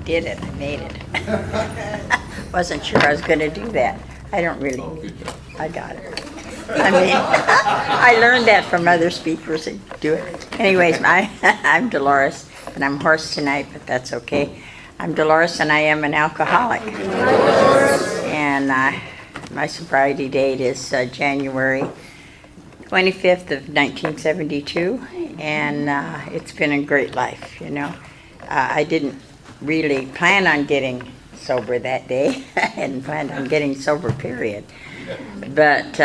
did it. I made it. Wasn't sure I was going to do that. I don't really need it. I got it. I mean, I learned that from other speakers who do it. Anyways, I'm Dolores, and I'm hoarse tonight, but that's okay. I'm Dolores, and I am an alcoholic. And my sobriety date is January 25th of 1972, and it's been a great life, you know. I didn't really plan on getting sober that day. I hadn't planned on getting sober, period. But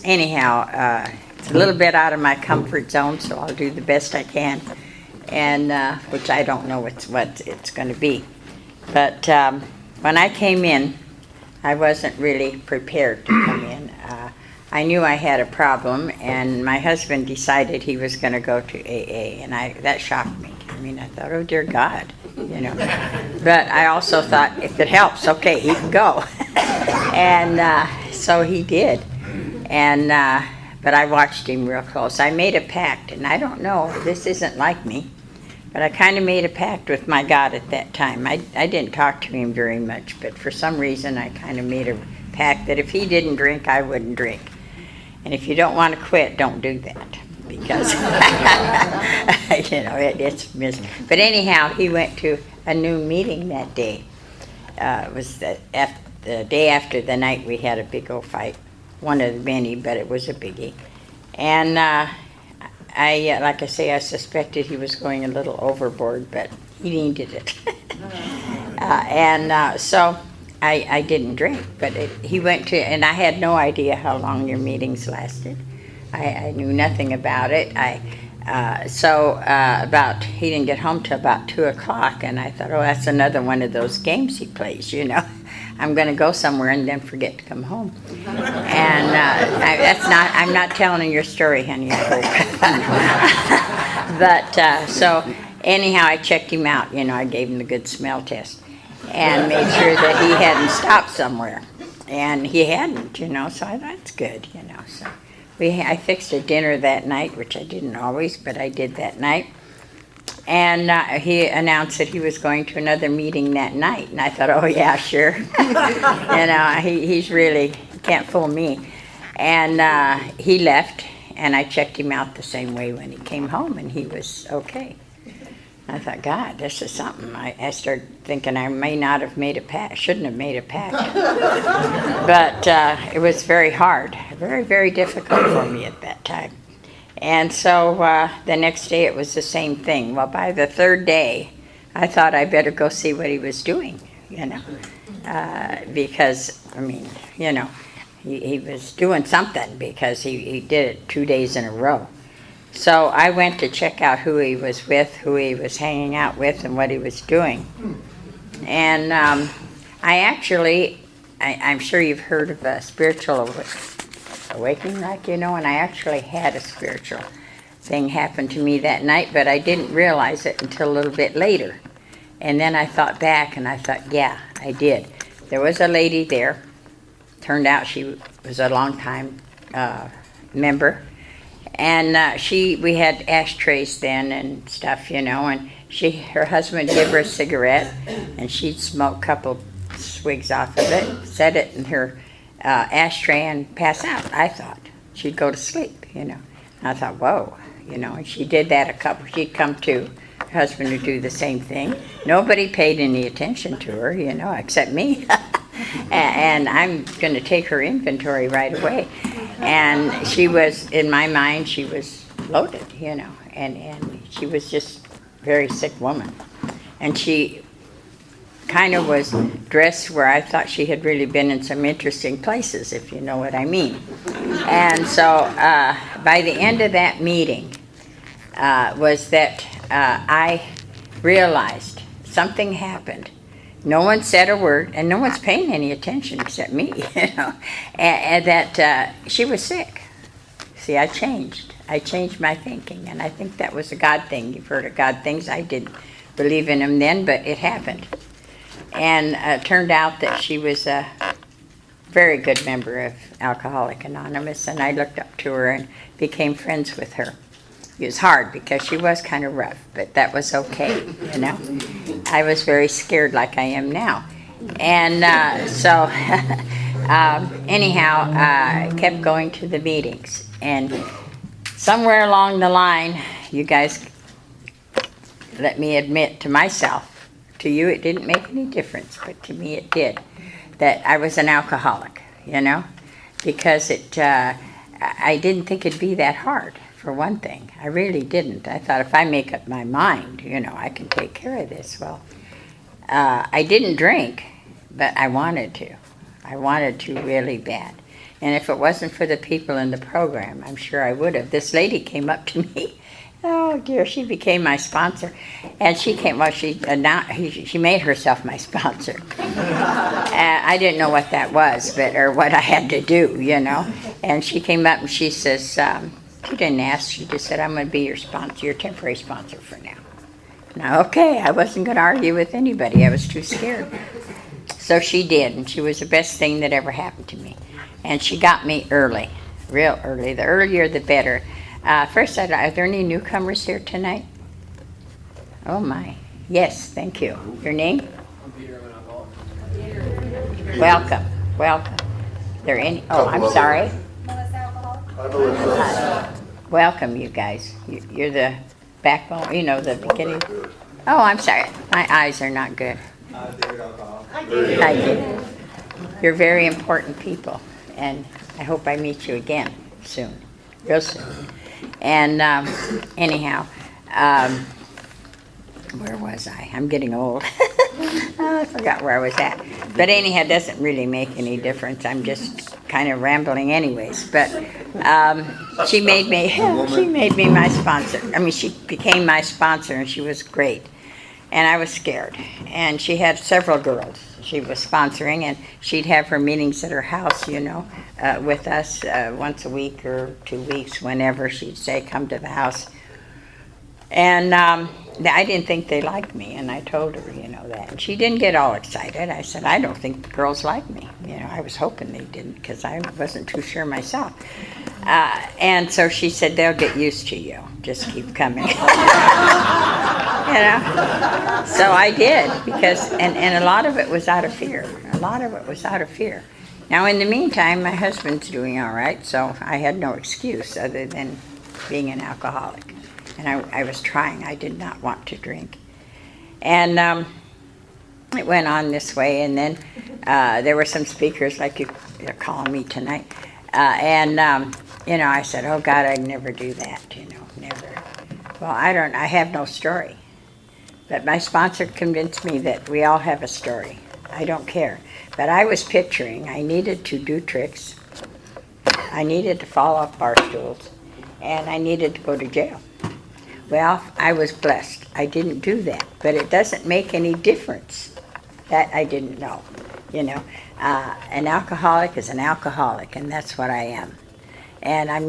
anyhow, it's a little bit out of my comfort zone, so I'll do the best I can, and which I don't know what it's going to be. But when I came in, I wasn't really prepared to come in. I knew I had a problem, and my husband decided he was going to go to AA, and that shocked me. I mean, I thought, oh dear God, you know. But I also thought, if it helps, okay, he can go. And so he did. And but I watched him real close. I made a pact, and I don't know, this isn't like me, but I kind of made a pact with my God at that time. I didn't talk to him very much, but for some reason I kind of made a pact that if he didn't drink, I wouldn't drink. And if you don't want to quit, don't do that, because you know it's miserable. But anyhow, he went to a noon meeting that day. It was the day after the night we had a big old fight, one of the many, but it was a biggie. And I like I say, I suspected he was going a little overboard, but he needed it. So I didn't drink, but he went to, and I had no idea how long your meetings lasted. I knew nothing about it. He didn't get home till about 2 o'clock, and I thought, oh, that's another one of those games he plays, you know. I'm going to go somewhere and then forget to come home. And I'm not telling your story, honey, I hope. But so anyhow, I checked him out, you know, I gave him the good smell test and made sure that he hadn't stopped somewhere. And he hadn't, you know, so I thought, that's good, you know. So I fixed a dinner that night, which I didn't always, but I did that night. And he announced that he was going to another meeting that night. And I thought, oh, yeah, sure. You know, he's really, can't fool me. And he left, and I checked him out the same way when he came home, and he was okay. I thought, God, this is something. I started thinking I may not have made a pact, shouldn't have made a pact. But it was very hard, very, very difficult for me at that time. And so the next day it was the same thing. Well, by the third day, I thought I better go see what he was doing, you know, because, I mean, you know, he was doing something because he did it 2 days in a row. So I went to check out who he was with, who he was hanging out with, and what he was doing. And I'm sure you've heard of a spiritual awakening, like, you know, and I actually had a spiritual thing happen to me that night, but I didn't realize it until a little bit later. And then I thought back, and I thought, yeah, I did. There was a lady there. Turned out she was a long-time member. And we had ashtrays then and stuff, you know, and her husband gave her a cigarette, and she'd smoke a couple swigs off of it, set it in her ashtray and pass out. I thought she'd go to sleep, you know. And I thought, whoa, you know, and she did that she'd come to, her husband would do the same thing. Nobody paid any attention to her, you know, except me. And I'm going to take her inventory right away. And she was, in my mind, she was loaded, you know, and she was just a very sick woman. And she kind of was dressed where I thought she had really been in some interesting places, if you know what I mean. And so by the end of that meeting was that I realized something happened. No one said a word, and no one's paying any attention except me, you know, and that she was sick. See, I changed my thinking, and I think that was a God thing. You've heard of God things. I didn't believe in them then, but it happened. And it turned out that she was a very good member of Alcoholics Anonymous, and I looked up to her and became friends with her. It was hard because she was kind of rough, but that was okay, you know. I was very scared like I am now. And anyhow, I kept going to the meetings. And somewhere along the line, you guys let me admit to myself, to you it didn't make any difference, but to me it did, that I was an alcoholic, because I didn't think it'd be that hard, for one thing. I really didn't. I thought if I make up my mind, I can take care of this. Well, I didn't drink, but I wanted to. I wanted to really bad. And if it wasn't for the people in the program, I'm sure I would have. This lady came up to me. Oh dear, she became my sponsor. And she made herself my sponsor. I didn't know what that was, or what I had to do, And she came up and she says, she didn't ask, she just said, I'm going to be your sponsor, your temporary sponsor for now. Now, okay, I wasn't going to argue with anybody. I was too scared. So she did, and she was the best thing that ever happened to me. And she got me early, real early. The earlier, the better. First, are there any newcomers here tonight? Oh, my. Yes, thank you. Your name? I'm Peter. I'm an alcoholic. Welcome. Welcome. There any? Oh, I'm sorry. Welcome, you guys. You're the backbone, the beginning. Oh, I'm sorry. My eyes are not good. I did. You're very important people, and I hope I meet you again soon, real soon. And anyhow, where was I? I'm getting old. I forgot where I was at. But anyhow, it doesn't really make any difference. I'm just kind of rambling anyways. But she made me my sponsor. I mean, she became my sponsor, and she was great. And I was scared. And she had several girls she was sponsoring, and she'd have her meetings at her house, with us once a week or 2 weeks, whenever she'd say, come to the house. And I didn't think they liked me, and I told her, that. And she didn't get all excited. I said, I don't think the girls like me. I was hoping they didn't, because I wasn't too sure myself. And so she said, they'll get used to you. Just keep coming. So I did, because, and a lot of it was out of fear. A lot of it was out of fear. Now, in the meantime, my husband's doing all right, so I had no excuse other than being an alcoholic. And I was trying. I did not want to drink. And it went on this way, and then there were some speakers like you're calling me tonight. I said, oh, God, I'd never do that, never. Well, I have no story. But my sponsor convinced me that we all have a story. I don't care. But I was picturing I needed to do tricks. I needed to fall off bar stools. And I needed to go to jail. Well, I was blessed. I didn't do that. But it doesn't make any difference. That I didn't know. An alcoholic is an alcoholic, and that's what I am. And I'm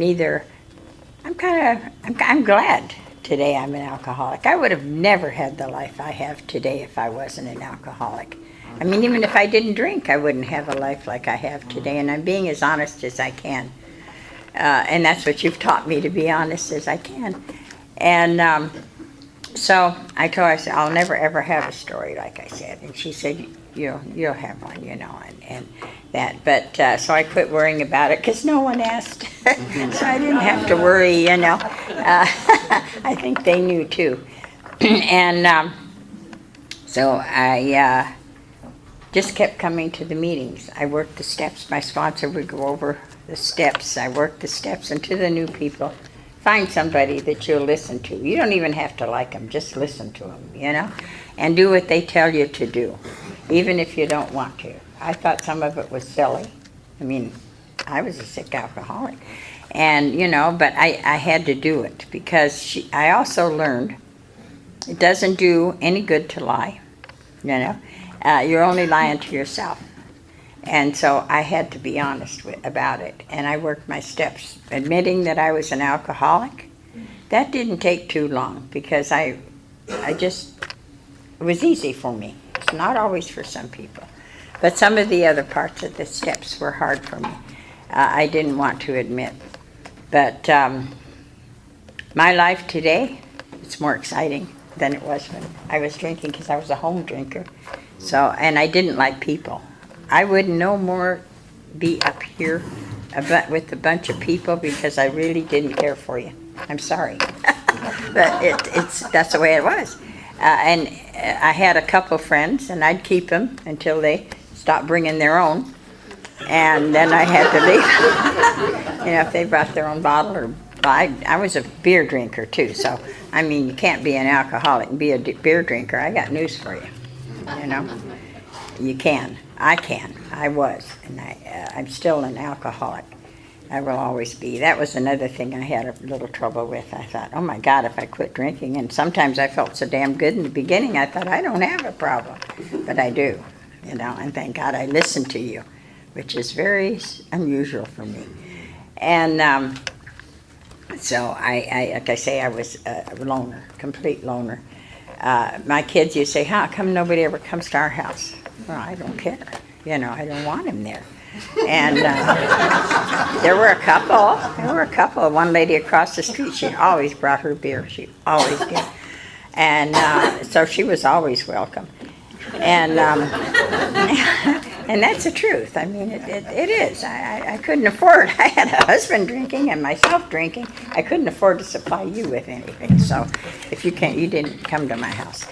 glad today I'm an alcoholic. I would have never had the life I have today if I wasn't an alcoholic. I mean, even if I didn't drink, I wouldn't have a life like I have today, and I'm being as honest as I can. And that's what you've taught me, to be honest as I can. And so I told her, I said, I'll never ever have a story, like I said. And she said, you'll have one, and that. But so I quit worrying about it, because no one asked. So I didn't have to worry, I think they knew too. And so I just kept coming to the meetings. I worked the steps. My sponsor would go over the steps. I worked the steps, and to the new people, find somebody that you'll listen to. You don't even have to like them. Just listen to them, and do what they tell you to do, even if you don't want to. I thought some of it was silly. I mean, I was a sick alcoholic. And, but I had to do it, because I also learned it doesn't do any good to lie, You're only lying to yourself. And so I had to be honest about it. And I worked my steps. Admitting that I was an alcoholic, that didn't take too long, because it was easy for me. It's not always for some people. But some of the other parts of the steps were hard for me. I didn't want to admit. But my life today, it's more exciting. than it was when I was drinking because I was a home drinker. So, and I didn't like people. I would no more be up here with a bunch of people because I really didn't care for you. I'm sorry. But that's the way it was. And I had a couple friends, and I'd keep them until they stopped bringing their own. And then I had to leave. If they brought their own bottle or I was a beer drinker too. So, I mean, you can't be an alcoholic and be a beer drinker. I got news for you. You can. I can. I was. And I'm still an alcoholic. I will always be. That was another thing I had a little trouble with. I thought, oh my God, if I quit drinking. And sometimes I felt so damn good in the beginning, I thought, I don't have a problem. But I do, and thank God I listened to you, which is very unusual for me. And so like I say, I was a loner, complete loner. My kids used to say, how come nobody ever comes to our house? Well, I don't care. I don't want them there. And there were a couple. One lady across the street, she always brought her beer. She always did. And so she was always welcome. And and that's the truth. I mean, it is. I couldn't afford. I had a husband drinking and myself drinking. I couldn't afford to supply you with anything. So if you didn't come to my house.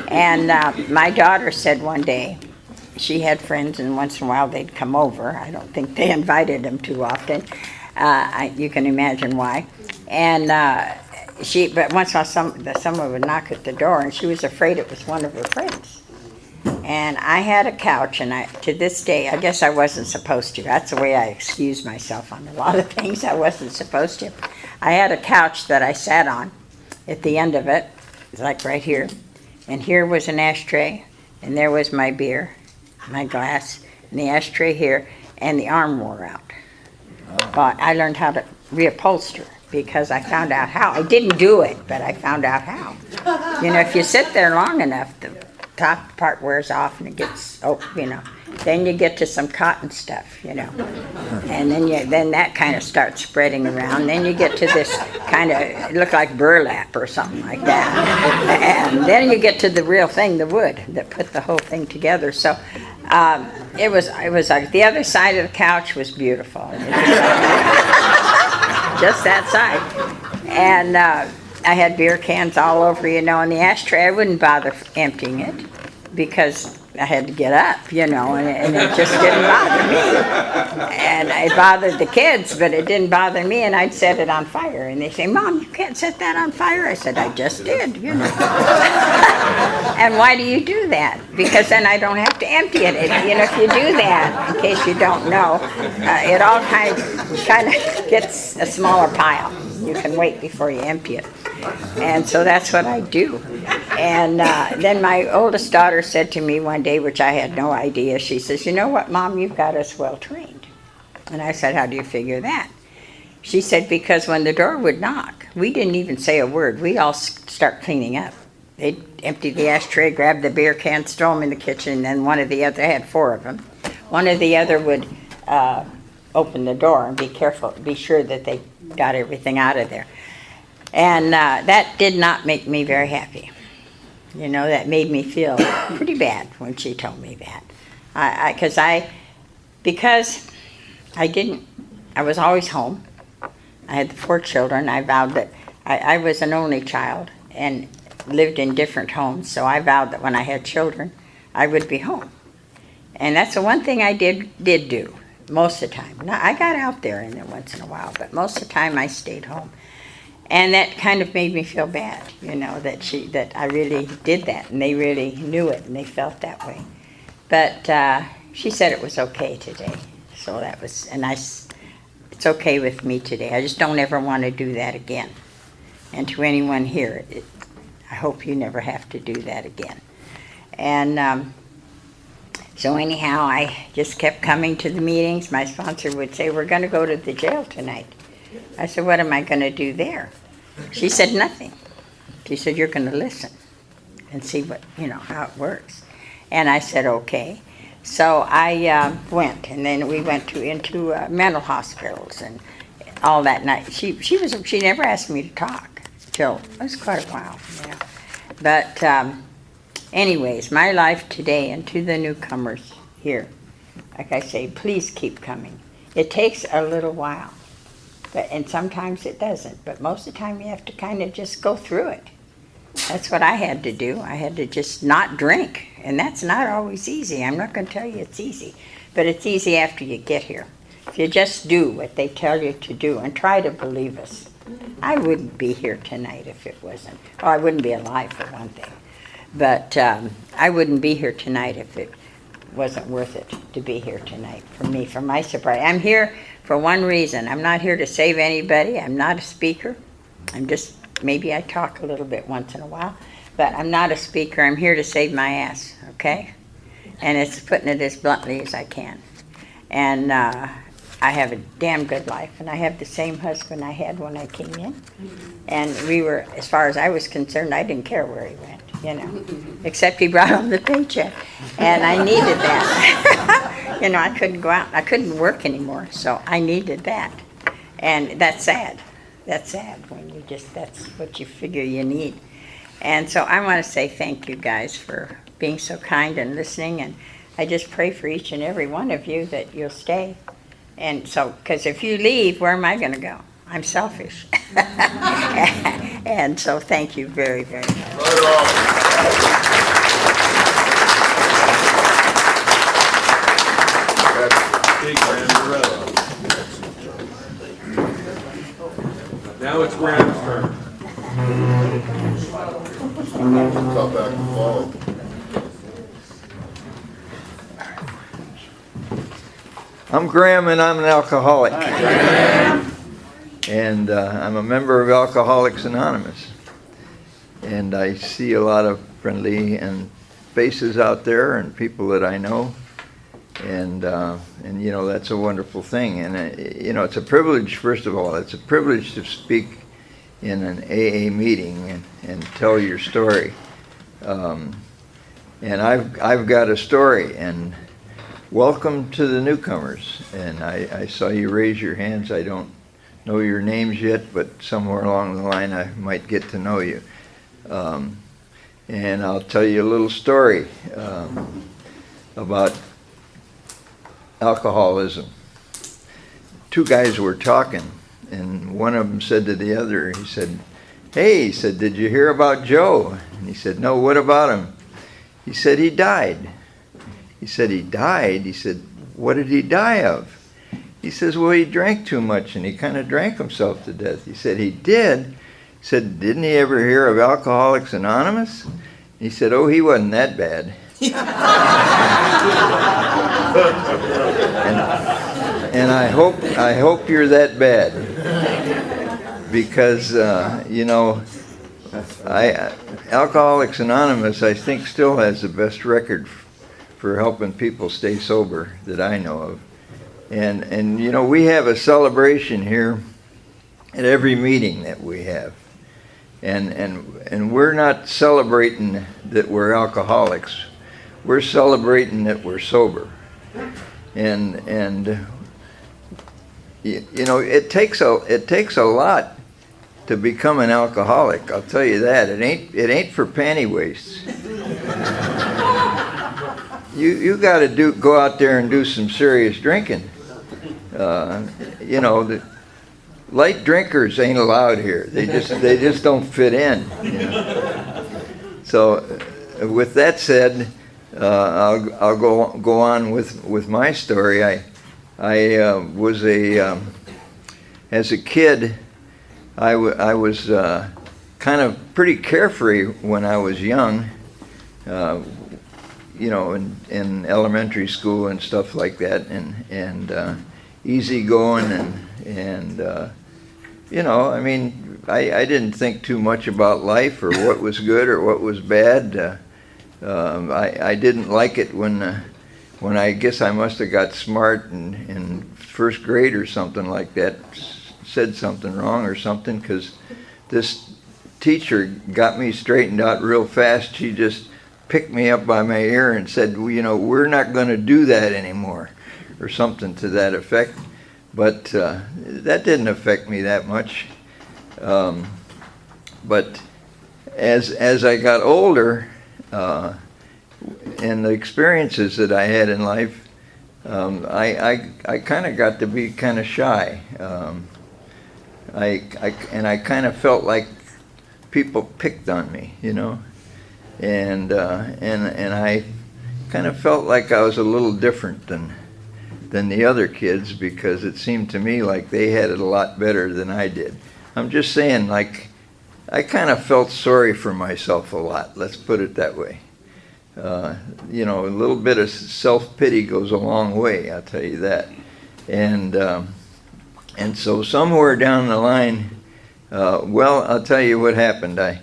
And my daughter said one day, she had friends, and once in a while they'd come over. I don't think they invited them too often. You can imagine why. And but once in a while someone would knock at the door, and she was afraid it was one of her friends. And I had a couch, and to this day, I guess I wasn't supposed to. That's the way I excuse myself on a lot of things I wasn't supposed to. I had a couch that I sat on. At the end of it, it's like right here, and here was an ashtray, and there was my beer, my glass, and the ashtray here, and the arm wore out. But I learned how to reupholster because I found out how. I didn't do it, but I found out how. If you sit there long enough, the top part wears off and it gets, then you get to some cotton stuff, and then that kind of starts spreading around. Then you get to this kind of, look like burlap or something like that. And then you get to the real thing, the wood that put the whole thing together. So it was like the other side of the couch was beautiful. Just that side. And I had beer cans all over, and the ashtray, I wouldn't bother emptying it because I had to get up, and it just didn't bother me. And it bothered the kids, but it didn't bother me, and I'd set it on fire. And they say, Mom, you can't set that on fire. I said, I just did, And why do you do that? Because then I don't have to empty it. If you do that, in case you don't know, it all kind of gets a smaller pile. You can wait before you empty it. And so that's what I do. And then my oldest daughter said to me one day, which I had no idea, she says, you know what, Mom, you've got us well trained. And I said, how do you figure that? She said, because when the door would knock, we didn't even say a word. We'd all start cleaning up. They'd empty the ashtray, grab the beer cans, throw them in the kitchen, and then one of the other, I had 4 of them, one of the other would open the door and be sure that they got everything out of there. And that did not make me very happy. That made me feel pretty bad when she told me that. Because I was always home. I had the 4 children. I vowed that I was an only child and lived in different homes. So I vowed that when I had children, I would be home. And that's the one thing I did do most of the time. Now, I got out there once in a while, but most of the time I stayed home. And that kind of made me feel bad, that I really did that, and they really knew it, and they felt that way. But she said it was okay today, so that was, it's okay with me today. I just don't ever want to do that again. And to anyone here, I hope you never have to do that again. And so anyhow, I just kept coming to the meetings. My sponsor would say, we're going to go to the jail tonight. I said, what am I going to do there? She said, nothing. She said, you're going to listen and see what, how it works. And I said, okay. So I went, and then we went into mental hospitals and all that night. She never asked me to talk till, it was quite a while, But anyways, my life today, and to the newcomers here, like I say, please keep coming. It takes a little while, and sometimes it doesn't, but most of the time you have to kind of just go through it. That's what I had to do. I had to just not drink, and that's not always easy. I'm not going to tell you it's easy, but it's easy after you get here. If you just do what they tell you to do and try to believe us. I wouldn't be here tonight if it wasn't. Well, I wouldn't be alive for one thing, but I wouldn't be here tonight if it wasn't worth it to be here tonight for me, for my sobriety. I'm here for one reason. I'm not here to save anybody. I'm not a speaker. I'm just, maybe I talk a little bit once in a while, but I'm not a speaker. I'm here to save my ass, okay? And it's putting it as bluntly as I can. And I have a damn good life, and I have the same husband I had when I came in. And we were, as far as I was concerned, I didn't care where he went, you know, except he brought home the paycheck, and I needed that. You know, I couldn't go out, I couldn't work anymore, so I needed that. And that's sad. That's sad when you just, that's what you figure you need. And so I want to say thank you guys for being so kind and listening, and I just pray for each and every one of you that you'll stay. And so, because if you leave, where am I going to go? I'm selfish. And so thank you very, very much. Now it's Graham's turn. Top back and follow. I'm Graham, and I'm an alcoholic. And I'm a member of Alcoholics Anonymous. And I see a lot of friendly and faces out there and people that I know. And you know, that's a wonderful thing. And you know, it's a privilege, first of all, it's a privilege to speak in an AA meeting and tell your story. And I've got a story, and welcome to the newcomers. And I saw you raise your hands. I don't know your names yet, but somewhere along the line I might get to know you. And I'll tell you a little story about alcoholism. Two guys were talking, and one of them said to the other, he said, "Hey," he said, "did you hear about Joe?" And he said, "No, what about him?" He said, "He died." He said, "He died?" He said, "What did he die of?" He says, "Well, he drank too much, and he kind of drank himself to death." He said, "He did?" He said, "Didn't he ever hear of Alcoholics Anonymous?" He said, "Oh, he wasn't that bad." And I hope you're that bad, because you know, Alcoholics Anonymous, I think, still has the best record for helping people stay sober that I know of. And you know, we have a celebration here at every meeting that we have, and we're not celebrating that we're alcoholics. We're celebrating that we're sober. And you know, it takes a lot to become an alcoholic. I'll tell you that. It ain't for panty waists. You got to go out there and do some serious drinking. You know, the light drinkers ain't allowed here. They just don't fit in. You know? So, with that said, I'll go on with my story. I was as a kid, I was kind of pretty carefree when I was young. You know, in elementary school and stuff like that, and easygoing and you know, I mean, I didn't think too much about life or what was good or what was bad. I didn't like it when I guess I must have got smart in first grade or something like that, said something wrong or something, because this teacher got me straightened out real fast. She just picked me up by my ear and said, well, you know, we're not going to do that anymore, or something to that effect. But that didn't affect me that much. But as I got older, and the experiences that I had in life, I kind of got to be kind of shy. I kind of felt like people picked on me, you know, and I kind of felt like I was a little different than the other kids, because it seemed to me like they had it a lot better than I did. I'm just saying, like, I kind of felt sorry for myself a lot, let's put it that way. You know, a little bit of self-pity goes a long way, I'll tell you that. And so somewhere down the line, well, I'll tell you what happened. I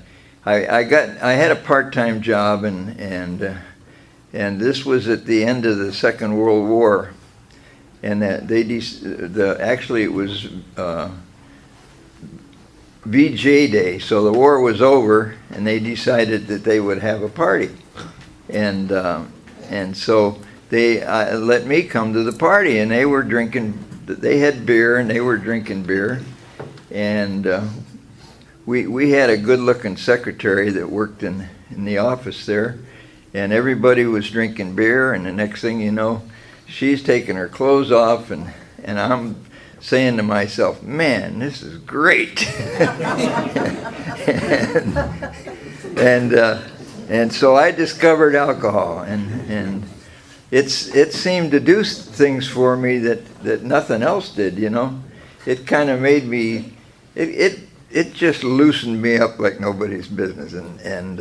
had a part-time job, and this was at the end of the Second World War, and that actually it was VJ Day, so the war was over, and they decided that they would have a party, and so they let me come to the party, and they were drinking. They had beer, and they were drinking beer, and we had a good-looking secretary that worked in the office there, and everybody was drinking beer, and the next thing you know, she's taking her clothes off, and I'm saying to myself, man, this is great. and so I discovered alcohol, and it seemed to do things for me that nothing else did, you know. It kind of made me, it just loosened me up like nobody's business, and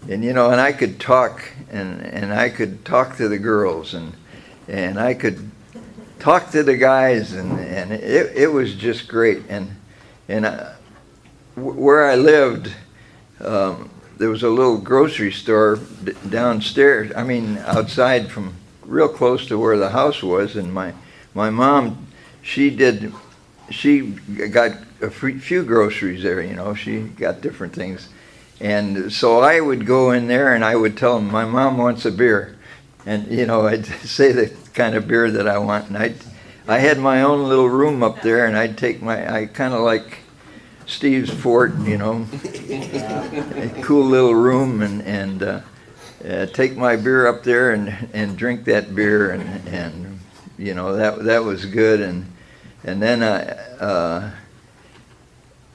you know, and I could talk, and I could talk to the girls, and I could talk to the guys, and it was just great. And where I lived, there was a little grocery store downstairs, I mean outside, from real close to where the house was, and my mom, she got a few groceries there, you know, she got different things. And so I would go in there, and I would tell them, my mom wants a beer. And, you know, I'd say the kind of beer that I want. And I had my own little room up there, and I'd take I kind of like Steve's Fort, you know, a cool little room, and take my beer up there and drink that beer. And you know, that was good. And then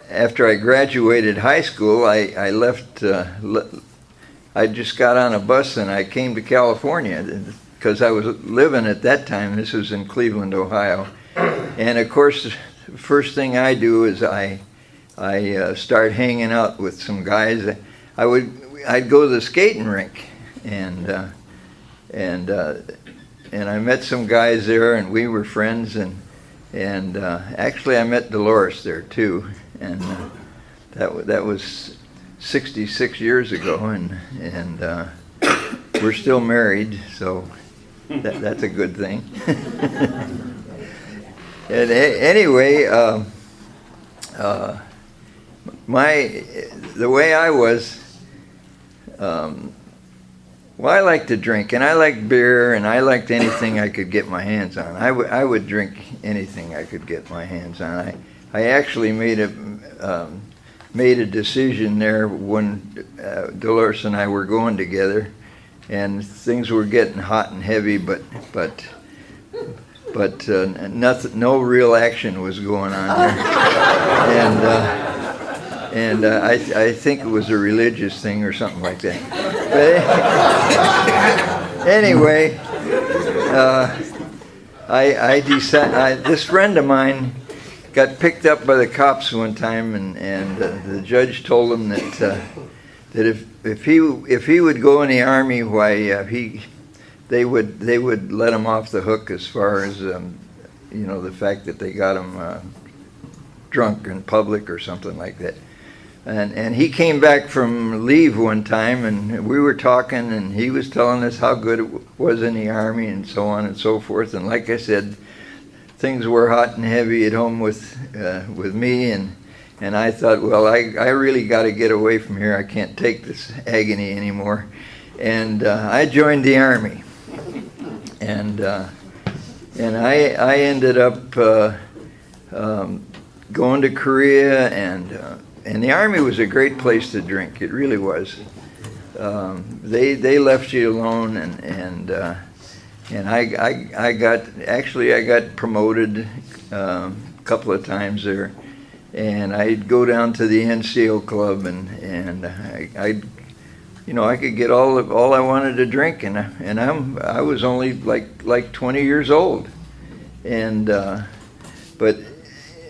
after I graduated high school, I left. I just got on a bus and I came to California, because I was living at that time. This was in Cleveland, Ohio, and of course, the first thing I do is I start hanging out with some guys. I'd go to the skating rink, and I met some guys there, and we were friends, and actually I met Dolores there too, and that was 66 years ago, and we're still married, so that's a good thing. And anyway, the way I was, well, I like to drink, and I like beer, and I liked anything I could get my hands on. I would drink anything I could get my hands on. I actually made a decision there when Dolores and I were going together, and things were getting hot and heavy, but nothing, no real action was going on there. And I think it was a religious thing or something like that. But anyway, I decided, this friend of mine got picked up by the cops one time, and the judge told him that if he would go in the army, why they would let him off the hook as far as you know, the fact that they got him drunk in public or something like that. And he came back from leave one time, and we were talking, and he was telling us how good it was in the army and so on and so forth. And like I said, things were hot and heavy at home with me, and I thought, well, I really got to get away from here. I can't take this agony anymore. And I joined the army, and I ended up going to Korea, and and the Army was a great place to drink. It really was. They left you alone, and I got promoted a couple of times there, and I'd go down to the NCO club, and I could get all I wanted to drink, and I was only like 20 years old, and but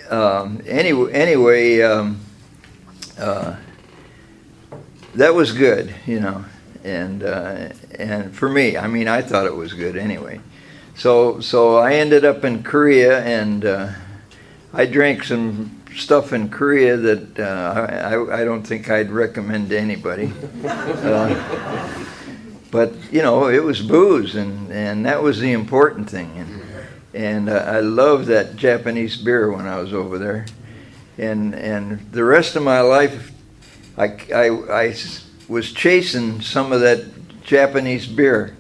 anyway, that was good, and for me, I mean, I thought it was good anyway. So I ended up in Korea, and I drank some stuff in Korea that I don't think I'd recommend to anybody. But it was booze, and that was the important thing. And I loved that Japanese beer when I was over there. And the rest of my life, I was chasing some of that Japanese beer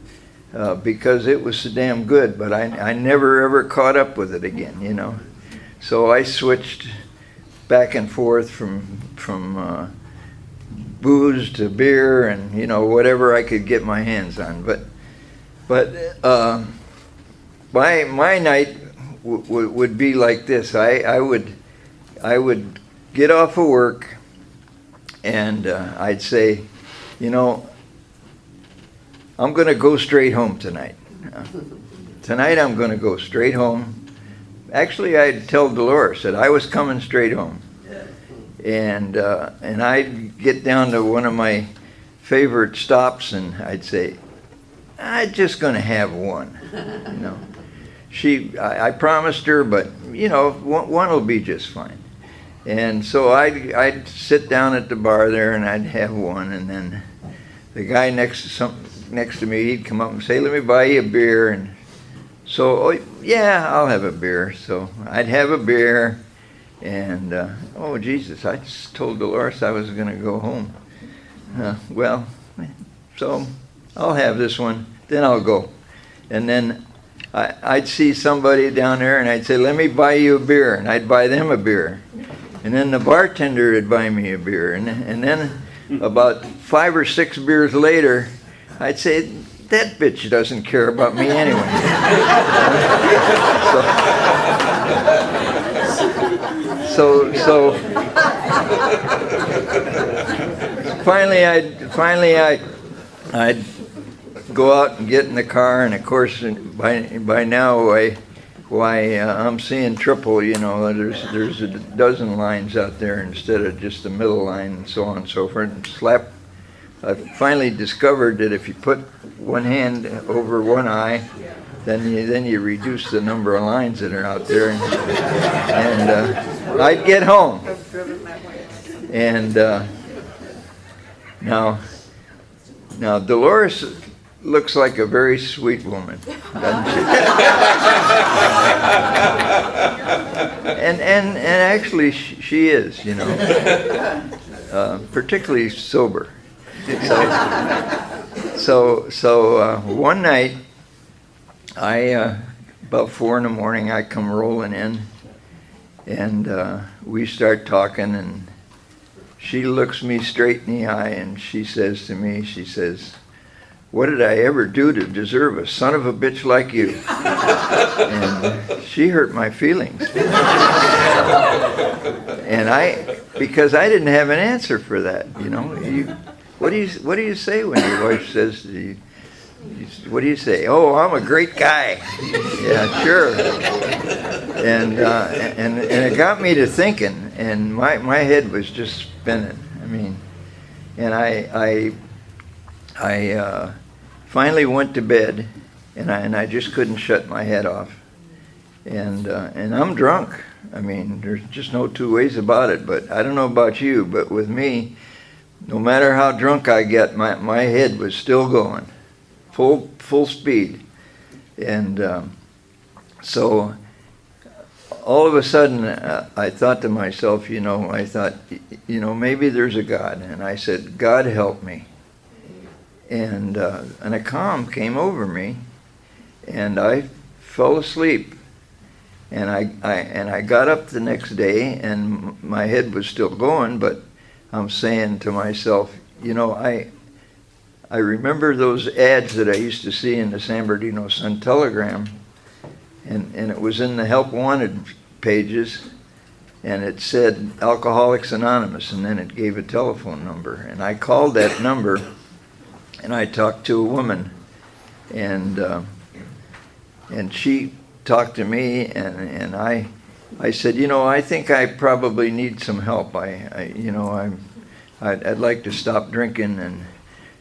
because it was so damn good. But I never ever caught up with it again, So I switched back and forth from booze to beer and whatever I could get my hands on. But my night would be like this. I would get off of work, and I'd say, I'm going to go straight home tonight. Tonight I'm going to go straight home. Actually, I'd tell Dolores that I was coming straight home. And I'd get down to one of my favorite stops, and I'd say, I'm just going to have one. I promised her, but one will be just fine. And so I'd sit down at the bar there, and I'd have one, and then the guy next to me, he'd come up and say, let me buy you a beer. And so, yeah, I'll have a beer. So I'd have a beer, and oh Jesus, I just told Dolores I was going to go home. Well, so I'll have this one, then I'll go. And then I'd see somebody down there, and I'd say, let me buy you a beer, and I'd buy them a beer. And then the bartender would buy me a beer, and then about 5 or 6 beers later, I'd say, that bitch doesn't care about me anyway. So finally I'd go out and get in the car, and of course by now I'm seeing triple. There's a dozen lines out there instead of just the middle line, and so on and so forth. And I finally discovered that if you put one hand over one eye, then you reduce the number of lines that are out there, and I'd get home. And now Dolores looks like a very sweet woman, doesn't she? and actually she is, particularly sober. So one night, about 4 a.m, I come rolling in, and we start talking, and she looks me straight in the eye, and she says to me, what did I ever do to deserve a son of a bitch like you? And she hurt my feelings. And because I didn't have an answer for that, what do you say when your wife says to you, what do you say? Oh, I'm a great guy. Yeah, sure. And it got me to thinking, and my head was just spinning. I mean, and I finally went to bed, and I just couldn't shut my head off. And I'm drunk. I mean, there's just no two ways about it. But I don't know about you, but with me, no matter how drunk I get, my head was still going, full speed. And so all of a sudden, I thought to myself, maybe there's a God. And I said, God help me. And a calm came over me, and I fell asleep. And I got up the next day, and my head was still going, but I'm saying to myself, you know, I remember those ads that I used to see in the San Bernardino Sun-Telegram, and it was in the Help Wanted pages, and it said Alcoholics Anonymous, and then it gave a telephone number. And I called that number, and I talked to a woman, and she talked to me, and I said, you know, I think I probably need some help. I'd like to stop drinking. And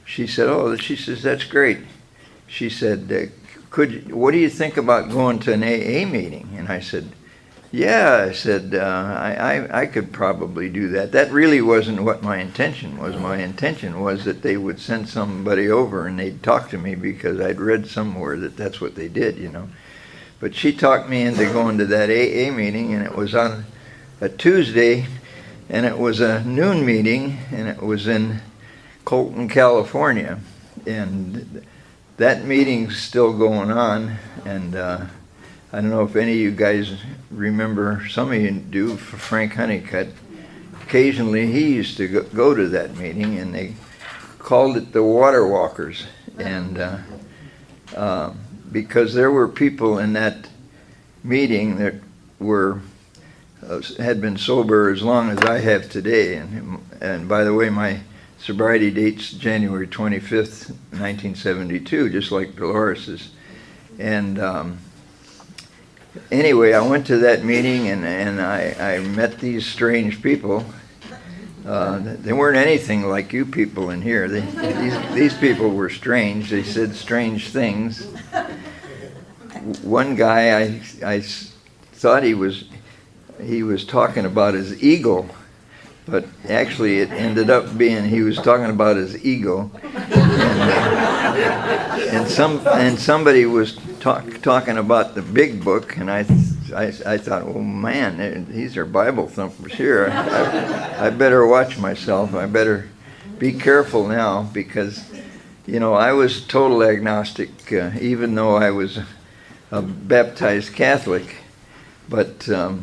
she said, she says, that's great. She said, what do you think about going to an AA meeting? And I said, yeah, I said, I could probably do that. That really wasn't what my intention was. My intention was that they would send somebody over and they'd talk to me, because I'd read somewhere that that's what they did, you know. But she talked me into going to that AA meeting, and it was on a Tuesday, and it was a noon meeting, and it was in Colton, California. And that meeting's still going on, and I don't know if any of you guys remember, some of you do, Frank Honeycutt. Occasionally he used to go to that meeting, and they called it the Water Walkers. And because there were people in that meeting that had been sober as long as I have today. And by the way, my sobriety date's January 25th, 1972, just like Dolores's. And anyway, I went to that meeting, and I met these strange people. They weren't anything like you people in here. These people were strange. They said strange things. One guy, I thought he was talking about his eagle, but actually it ended up being he was talking about his ego. And somebody was talking about the big book, and I thought, oh man, these are Bible thumpers here. I better watch myself. I better be careful now, because, you know, I was total agnostic, even though I was a baptized Catholic, but and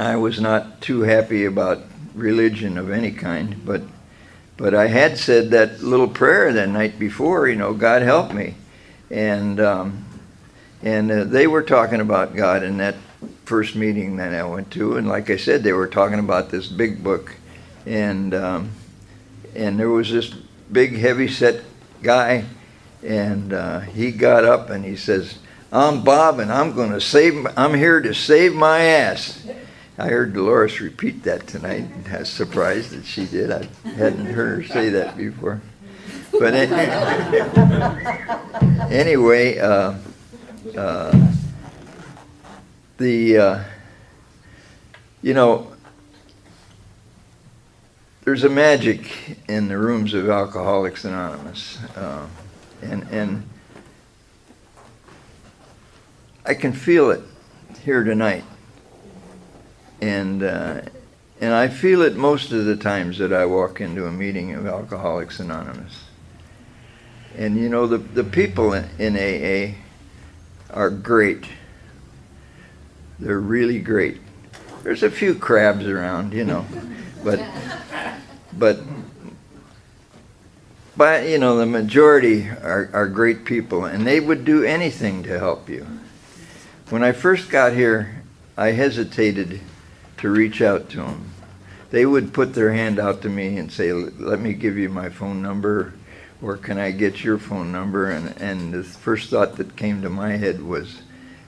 I was not too happy about religion of any kind, but I had said that little prayer that night before, you know, God help me, and they were talking about God in that first meeting that I went to, and like I said, they were talking about this big book, and there was this big heavy-set guy, and he got up and he says, I'm Bob, and I'm here to save my ass. I heard Dolores repeat that tonight. I was surprised that she did. I hadn't heard her say that before. But anyway, you know, there's a magic in the rooms of Alcoholics Anonymous, and I can feel it here tonight, and I feel it most of the times that I walk into a meeting of Alcoholics Anonymous. And you know, the people in AA are great. They're really great. There's a few crabs around, you know, but you know, the majority are great people, and they would do anything to help you. When I first got here, I hesitated to reach out to them. They would put their hand out to me and say, let me give you my phone number, or can I get your phone number? And the first thought that came to my head was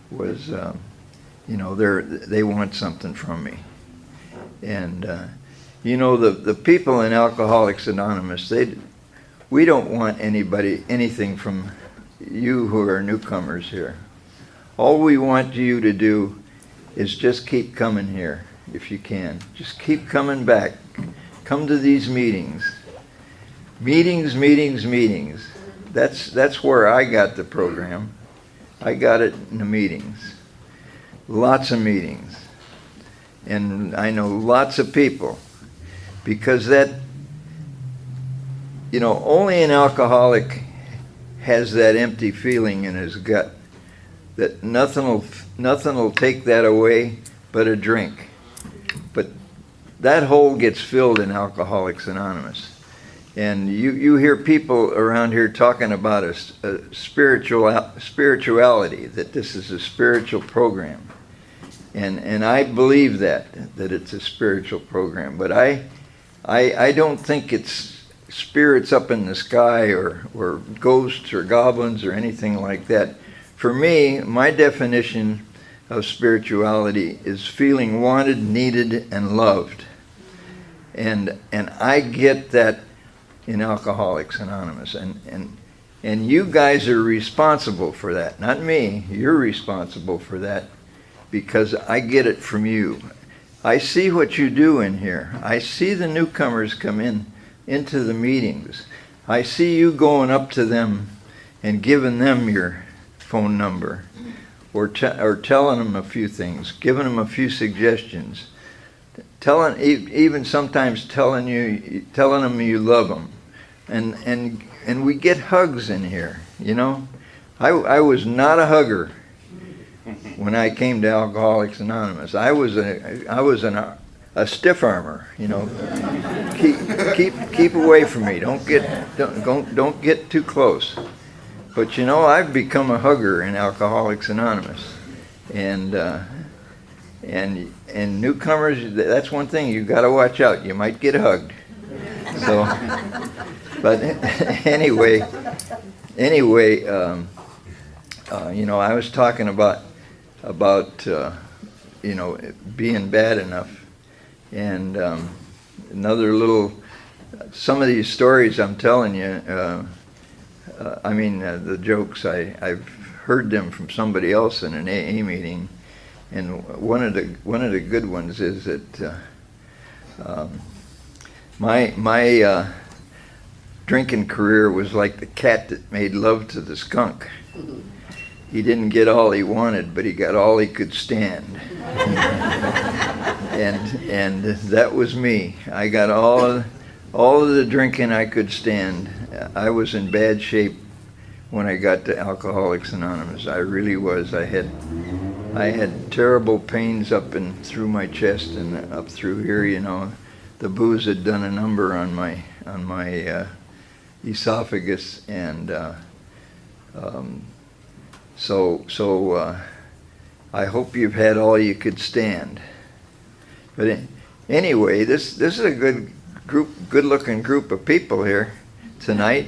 you know, they want something from me. And you know, the people in Alcoholics Anonymous, we don't want anything from you who are newcomers here. All we want you to do is just keep coming here, if you can. Just keep coming back. Come to these meetings. Meetings. That's where I got the program. I got it in the meetings. Lots of meetings. And I know lots of people. Because you know, only an alcoholic has that empty feeling in his gut that nothing will take that away but a drink. But that hole gets filled in Alcoholics Anonymous. And you hear people around here talking about a spirituality, that this is a spiritual program. And I believe that it's a spiritual program. But I don't think it's spirits up in the sky or ghosts or goblins or anything like that. For me, my definition of spirituality is feeling wanted, needed, and loved. And I get that in Alcoholics Anonymous. And you guys are responsible for that. Not me. You're responsible for that because I get it from you. I see what you do in here. I see the newcomers come into the meetings. I see you going up to them and giving them your phone number or telling them a few things, giving them a few suggestions. Even sometimes telling them you love them, and we get hugs in here. You know, I was not a hugger when I came to Alcoholics Anonymous. I was a stiff armor. You know, keep away from me. Don't get too close. But you know, I've become a hugger in Alcoholics Anonymous, and newcomers, that's one thing you got to watch out. You might get hugged. So, but anyway, you know, I was talking about you know, being bad enough, and some of these stories I'm telling you. I mean, the jokes, I've heard them from somebody else in an AA meeting. And one of the good ones is that my drinking career was like the cat that made love to the skunk. He didn't get all he wanted, but he got all he could stand. and that was me. I got all of the drinking I could stand. I was in bad shape when I got to Alcoholics Anonymous. I really was. I had terrible pains up and through my chest and up through here. You know, the booze had done a number on my esophagus, and so I hope you've had all you could stand. But anyway, this is a good-looking group of people here tonight.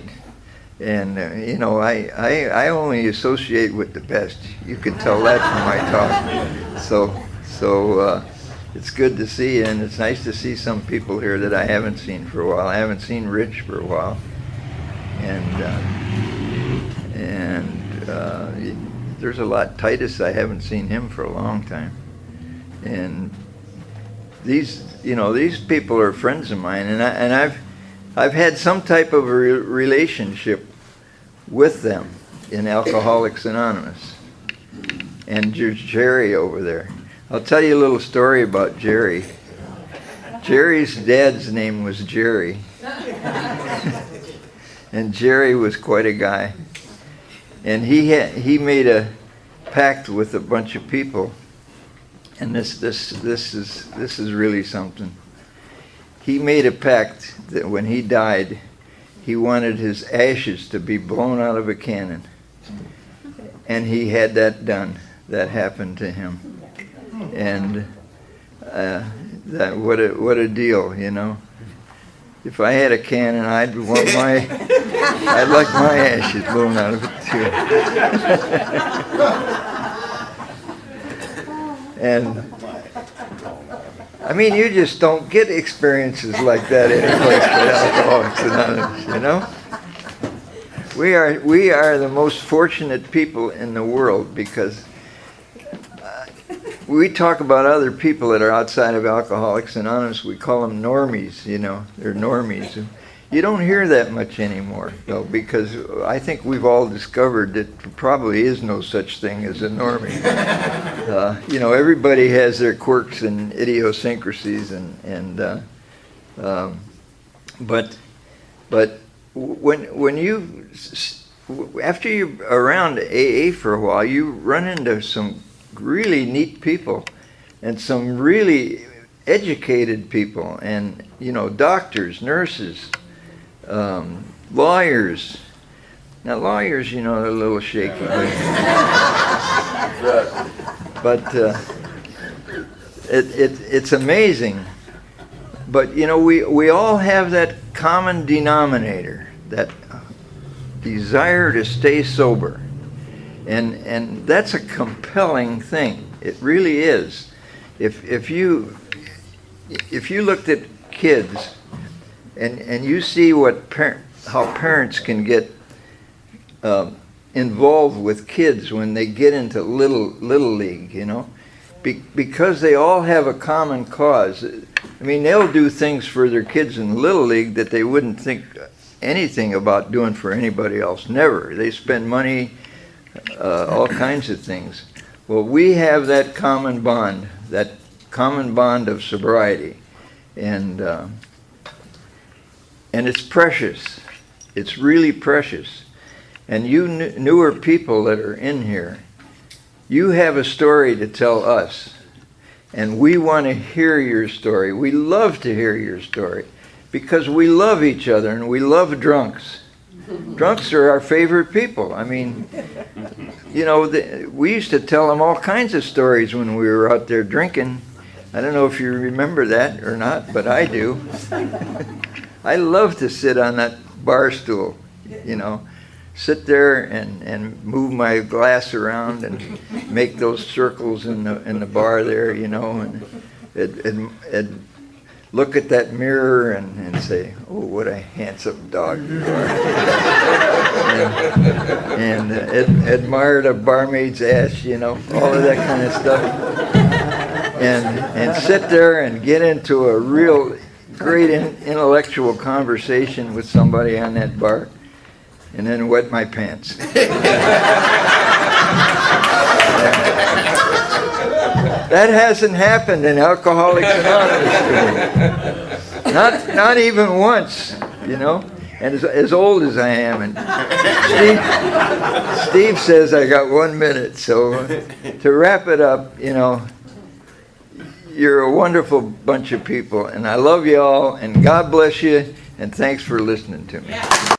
And, you know, I only associate with the best. You can tell that from my talk. So it's good to see you, and it's nice to see some people here that I haven't seen for a while. I haven't seen Rich for a while. And there's a lot. Titus, I haven't seen him for a long time. And these people are friends of mine, and I've had some type of a relationship with them in Alcoholics Anonymous. And there's Jerry over there. I'll tell you a little story about Jerry. Jerry's dad's name was Jerry. And Jerry was quite a guy. And he made a pact with a bunch of people. And this is really something. He made a pact that when he died, he wanted his ashes to be blown out of a cannon. And he had that done. That happened to him. And what a deal, you know. If I had a cannon, I'd like my ashes blown out of it too. And I mean, you just don't get experiences like that in a place with Alcoholics Anonymous, you know? We are the most fortunate people in the world, because we talk about other people that are outside of Alcoholics Anonymous. We call them normies, you know. They're normies. You don't hear that much anymore, though, because I think we've all discovered that there probably is no such thing as a normie. You know, everybody has their quirks and idiosyncrasies, but when you after you're around AA for a while, you run into some really neat people and some really educated people, and doctors, nurses, lawyers. Now lawyers, they're a little shaky, but it's amazing. But we all have that common denominator, that desire to stay sober, and that's a compelling thing. It really is. If you looked at kids and you see how parents can get involved with kids when they get into little league, because they all have a common cause. I mean, they'll do things for their kids in little league that they wouldn't think anything about doing for anybody else. Never. They spend money, all kinds of things. Well, we have that common bond of sobriety, and it's precious. It's really precious. And you newer people that are in here, you have a story to tell us, and we want to hear your story. We love to hear your story because we love each other and we love drunks. Drunks are our favorite people. I mean, we used to tell them all kinds of stories when we were out there drinking. I don't know if you remember that or not, but I do. I love to sit on that bar stool, sit there and move my glass around and make those circles in the bar there, and look at that mirror and say, oh, what a handsome dog you are. and admire the barmaid's ass, all of that kind of stuff. And sit there and get into a real great intellectual conversation with somebody on that bar, and then wet my pants. That hasn't happened in Alcoholics Anonymous to me. Not even once, And as old as I am, and Steve says I got 1 minute. So to wrap it up, you're a wonderful bunch of people, and I love you all, and God bless you, and thanks for listening to me.